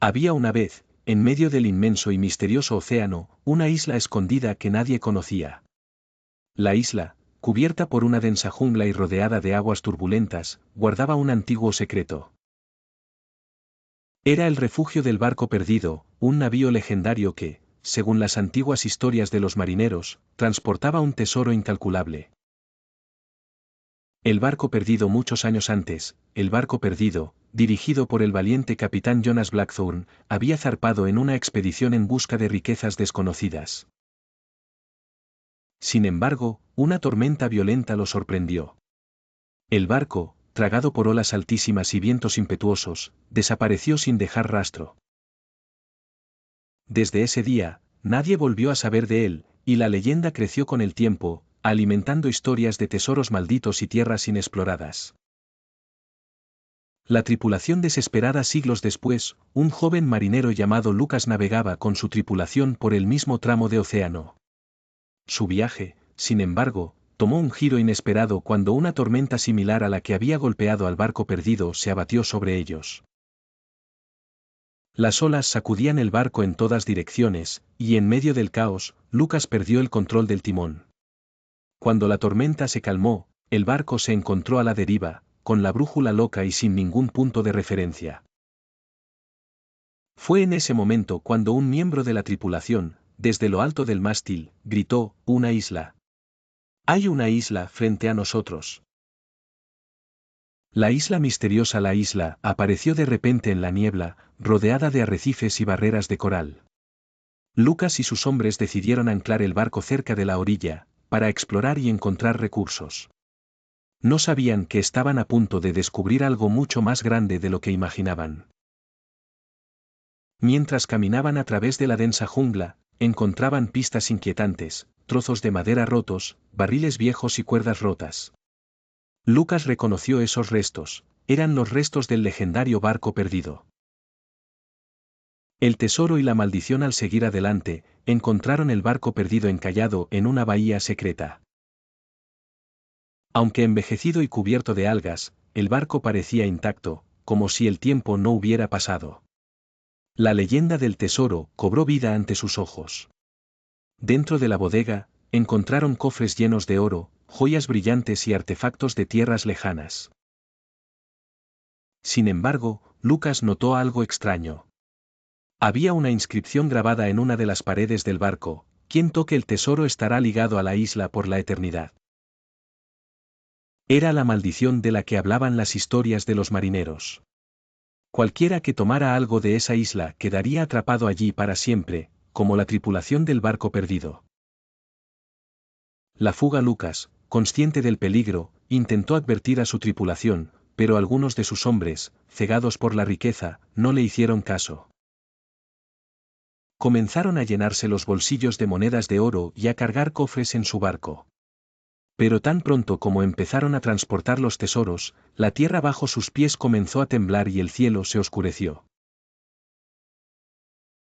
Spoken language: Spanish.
Había una vez, en medio del inmenso y misterioso océano, una isla escondida que nadie conocía. La isla, cubierta por una densa jungla y rodeada de aguas turbulentas, guardaba un antiguo secreto. Era el refugio del barco perdido, un navío legendario que, según las antiguas historias de los marineros, transportaba un tesoro incalculable. El barco perdido muchos años antes, el barco perdido, dirigido por el valiente capitán Jonas Blackthorne, había zarpado en una expedición en busca de riquezas desconocidas. Sin embargo, una tormenta violenta lo sorprendió. El barco, tragado por olas altísimas y vientos impetuosos, desapareció sin dejar rastro. Desde ese día, nadie volvió a saber de él, y la leyenda creció con el tiempo, alimentando historias de tesoros malditos y tierras inexploradas. La tripulación desesperada siglos después, un joven marinero llamado Lucas navegaba con su tripulación por el mismo tramo de océano. Su viaje, sin embargo, tomó un giro inesperado cuando una tormenta similar a la que había golpeado al barco perdido se abatió sobre ellos. Las olas sacudían el barco en todas direcciones, y en medio del caos, Lucas perdió el control del timón. Cuando la tormenta se calmó, el barco se encontró a la deriva, con la brújula loca y sin ningún punto de referencia. Fue en ese momento cuando un miembro de la tripulación, desde lo alto del mástil, gritó: «¡Una isla! ¡Hay una isla frente a nosotros!». La isla misteriosa, la isla, apareció de repente en la niebla, rodeada de arrecifes y barreras de coral. Lucas y sus hombres decidieron anclar el barco cerca de la orilla, para explorar y encontrar recursos. No sabían que estaban a punto de descubrir algo mucho más grande de lo que imaginaban. Mientras caminaban a través de la densa jungla, encontraban pistas inquietantes, trozos de madera rotos, barriles viejos y cuerdas rotas. Lucas reconoció esos restos, eran los restos del legendario barco perdido. El tesoro y la maldición. Al seguir adelante, encontraron el barco perdido encallado en una bahía secreta. Aunque envejecido y cubierto de algas, el barco parecía intacto, como si el tiempo no hubiera pasado. La leyenda del tesoro cobró vida ante sus ojos. Dentro de la bodega, encontraron cofres llenos de oro, joyas brillantes y artefactos de tierras lejanas. Sin embargo, Lucas notó algo extraño. Había una inscripción grabada en una de las paredes del barco: «Quien toque el tesoro estará ligado a la isla por la eternidad». Era la maldición de la que hablaban las historias de los marineros. Cualquiera que tomara algo de esa isla quedaría atrapado allí para siempre, como la tripulación del barco perdido. La fuga. Lucas, consciente del peligro, intentó advertir a su tripulación, pero algunos de sus hombres, cegados por la riqueza, no le hicieron caso. Comenzaron a llenarse los bolsillos de monedas de oro y a cargar cofres en su barco. Pero tan pronto como empezaron a transportar los tesoros, la tierra bajo sus pies comenzó a temblar y el cielo se oscureció.